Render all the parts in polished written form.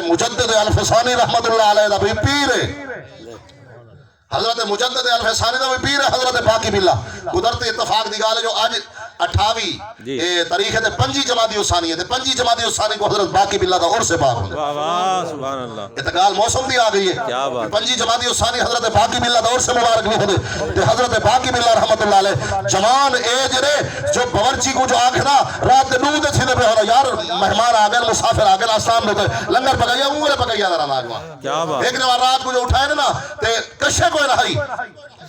मुजद्दिद अल-फसानी रहमतुल्लाह अलैह दा भी पीर है। हजरत मुजद्दिद अल-फसानी दा भी पीर है हजरत बाकी बिल्ला। कुदरती इत्तफाक दी गल है जो आज 28 तारीख है ते 5 जमादी उसानी है ते 5 जमादी उसानी को हजरत बाकी बिल्ला दा उर्स पाक होंदा। वाह वाह सुभान अल्लाह। इतकाल मौसम दी आ गई है। क्या बात। 5 जमादी उसानी हजरत बाकी बिल्ला दा उर्स मुबारक भी होंदे ते हजरत बाकी बिल्ला रहमतुल्लाह अलैह जवान एज रे जो बावर्ची को जो आखना रात 9 दे सीधे पे होला यार मेहमान आ गए मुसाफिर आ गए आसाम में लंगर पकाया उंगले पकाया जरा नाजवा। क्या बात। एक ने रात को जो उठाए ना ते कशे कोई रही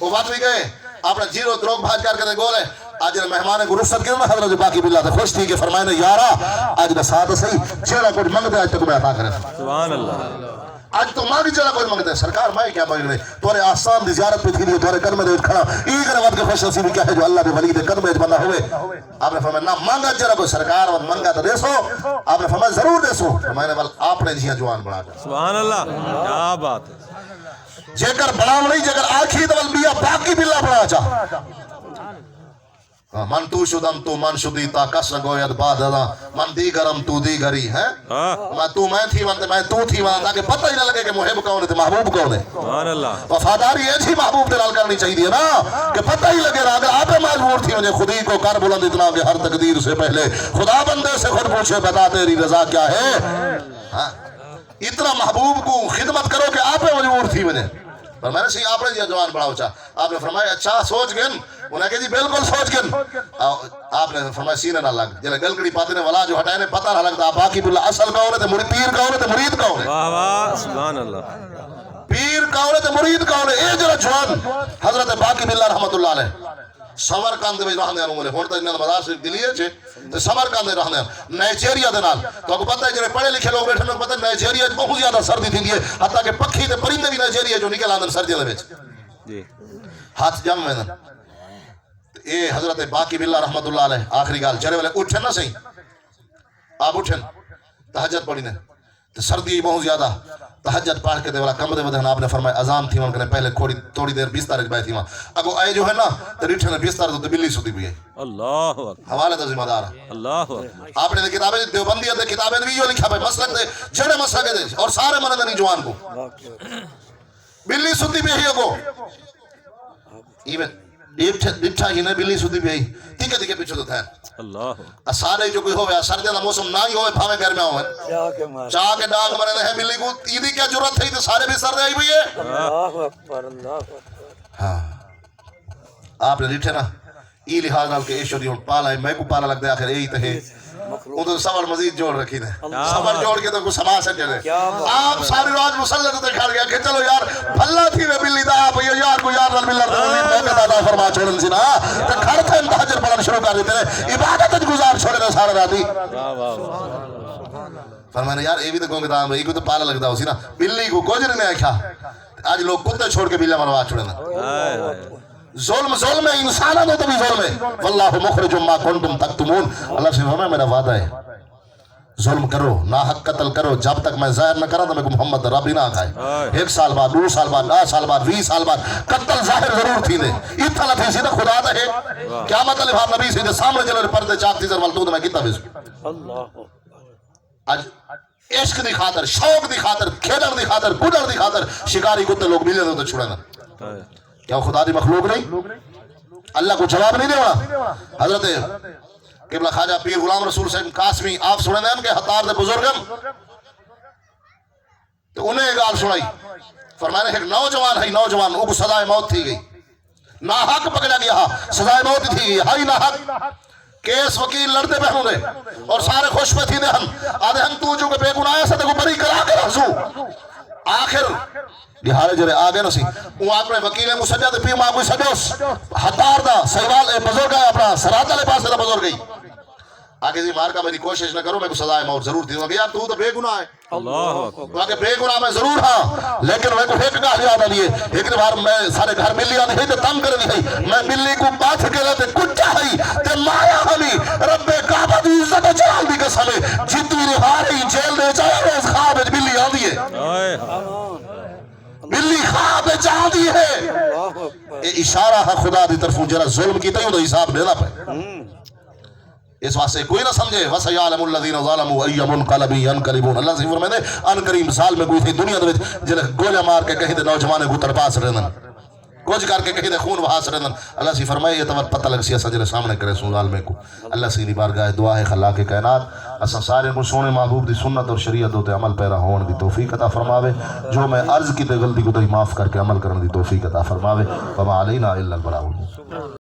वो बात भी गए अपना जीरो द्रोग भाज करके गोले आज मेहमान को रुखसत किया ना हजरत बाकी बिल्ला तो खुश थी कि फरमाए ने यारा आज का साथ सही जेड़ा कुछ मंगते आज तक मैं अता करे। सुभान अल्लाह। आज तो मांगी जेड़ा कुछ मंगते सरकार मैं क्या मांग रहे तोरे आसाम दी जियारत पे थी तोरे कदम में खड़ा ई करे वक्त के खुश नसीब क्या है जो अल्लाह के वली दे कदम में बंदा होवे। आपने फरमाया ना मांगा जेड़ा कोई सरकार और मंगा तो देसो आपने फरमाया जरूर देसो फरमाया बल आपने जिया जवान बना के। सुभान अल्लाह क्या बात है। जेकर बनाव नहीं जेकर आखी तो बिया बाकी बिल्ला बना चा मन तू शुदम तू मन शुदीता कस गोयद बाददा मन दी गरम तू दी गरी है मैं तू मैं थी वंते मैं तू थी वंते ताकि पता ही ना लगे कि मुहिब कौन है ते महबूब कौन है। सुभान अल्लाह। वफादारी ऐसी महबूब दे नाल करनी चाहिए ना कि पता ही लगे ना अगर आप मजबूर थी मुझे खुद ही को कर बुलंद इतना कि हर तकदीर से पहले खुदा बंदे से खुद पूछे बता तेरी रजा क्या है। हाँ इतना महबूब को खिदमत करो कि आप मजबूर थी मुझे पर मैंने सी आपने जी जवान बढ़ाओ चा आपने फरमाया अच्छा सोच गन उन्हें कहा जी बिल्कुल सोच गन आपने फरमाया सीने ना लग जले गलगड़ी पाते ने वाला जो हटाए ने पता ना लगता बाकी बिल्ला असल कौन है ते मुरीद पीर कौन है ते मुरीद कौन है। वाह वाह सुभान अल्लाह। पीर कौन है ते मुरीद कौन है ए जरा जवान हजरत बाकी बिल्ला रहमतुल्लाह अलैह समरकंद में रहने वाले हुन तो इन्हां दा मदार सिर्फ दिल्ली है ते समरकंद में रहने नाइजीरिया दे नाल तो आपको पता है जे पढ़े लिखे लोग बैठे ने पता है नाइजीरिया में बहुत ज्यादा सर्दी थी है हत्ता के पक्षी ते परिंदे भी नाइजीरिया जो निकल आंदे सर्दी दे विच जी हाथ जम में ए हजरत बाकी बिल्ला रहमतुल्लाह अलैह आखिरी गाल जरे वाले उठे ना सही आप उठन तहज्जुद पढ़ी ने तो सर्दी बहुत ज्यादा तहज्जुद पढ़ के देवला कमरे में आपने फरमाया अजान थी उनके पहले थोड़ी देर बिस्तर पे थी अगो आए जो है ना तो रिठन बिस्तर तो बिल्ली सुती भी है। अल्लाह हवाले दा जिम्मेदार अल्लाह आपने किताबें देवबंदी दे किताबें भी जो लिखा है मसलक दे जड़े मसलक दे और सारे मनन नहीं जवान को बिल्ली सुती भी है अगो इवन डिठा ही ना बिल्ली सुती भी है ठीक है पीछे तो था अल्लाह सारे जो कोई होवे सर्दी दा मौसम ना ही होवे भावे घर में होवे चाह के डांग मरे है बिल्ली को ईदी क्या जरूरत है तो सारे भी सर्दी आई हुई है। अल्लाह अकबर अल्लाह अकबर। हां आपने डिठे ना ई लिहाज नाल के ईश्वरी हुन पाला मैं को पाला लगदा आखिर यही तो है वो तो सवाल मजीद जोड़ रखी है सवाल जोड़ के तो कुछ समाज से चले आप सारी रात मुसल्लत पे खड़ गया कि चलो यार भल्ला थी वे बिल्ली दा आप यार को यार बिल्ला मैं दादा फरमा छोड़न सी ना तो खड़ थे तहज्जुद पढ़ना शुरू कर देते ने इबादत गुजार छोड़े ना सारा राती। वाह वाह फरमाने यार ये भी तो गोंगदाम है को तो पाला लगदा उसी ना बिल्ली को कुछ नहीं आख्या आज लोग कुत्ते छोड़ के बिल्ला मरवा छोड़े ना जुल्म जुल्म है इंसाना तो भी जुल्म है वल्लाहु मुखरिजुम मा कुंतुम तक्तुमून अल्लाह से फरमाया मेरा वादा है जुल्म करो ना हक कत्ल करो जब तक मैं जाहिर न करा तो मैं मोहम्मद रब ही ना खाए 1 साल बाद 2 साल बाद 10 साल बाद 20 साल बाद कत्ल जाहिर जरूर थी ने इतना थी सीधा खुदा दा है क़यामत अली भाव नबी सीधे सामने चले पर्दे चाकती जर वाल तो मैं कितना भी अल्लाह आज इश्क दी खातर शौक दी खातर खेलण दी खातर कूदण दी खातर शिकारी कुत्ते लोग मिले तो छुड़ाना क्या खुदा दी मखलूक नहीं अल्लाह को जवाब नहीं देना। हजरत किबला ख्वाजा पीर गुलाम रसूल साहब कासमी आप सुने हैं उनके हतार दे बुजुर्गन तो उन्हें एक गाल सुनाई फरमाया एक नौजवान है नौजवान उनको सजाए मौत थी गई ना हक पकड़ा गया सजाए मौत थी गई हाई ना हक केस वकील लड़ते पे होंगे और सारे खुश पे थी हम आधे हम तू जो के बेगुनाह से देखो बरी करा के रसू आखिर दिहाड़े जरे आ गए नसी वो आपने वकील को सजा दे पी मां को सजोस हतार दा सहवाल बुजुर्ग है अपना सरात वाले पास दा बुजुर्ग गई आगे जी मार का मेरी कोशिश न करो मैं को सजा मौत जरूर दी यार तू तो बेगुनाह है। अल्लाह अकबर आगे बेगुनाह मैं जरूर हां लेकिन मैं को एक गाल याद आ रही है एक बार मैं सारे घर बिल्ली नहीं तो तंग कर दी है मैं बिल्ली को बाथ के लेते कुत्ता है ते माया हमी रब्बे काबा दी इज्जत चल दी कसम जितनी रिहाई जेल दे चाहे रोज ख्वाब में बिल्ली आंदी है बिल्ली ख्वाब में आंदी है ये इशारा है खुदा दी तरफों जरा जुल्म कीता ही ओदा हिसाब देना पे اس واسطے کوئی نہ سمجھے وَسَيَعْلَمُ الَّذِينَ ظَلَمُوا أَيَّ مُنْقَلَبٍ يَنْقَلِبُونَ اللہ سے فرمائے دے ان قریب سال میں کوئی تھی دنیا دے جنہیں گولے مار کے کہیں دے نوجوانے کو تڑپاس رہنن کچھ کر کے کہیں دے خون بہاس رہنن اللہ سے فرمائے یہ تمہر پتہ لگ سی اسا جنہیں سامنے کرے سن ظالمے کو اللہ سے لی بارگاہ دعا ہے خلاق کائنات اسا سارے کو سونے محبوب دی سنت اور شریعت ہوتے عمل پیرا ہون دی توفیق عطا فرماوے جو میں عرض کی تے غلطی کو تے معاف کر کے عمل کرنے دی توفیق عطا فرماوے وما علینا الا البلاغ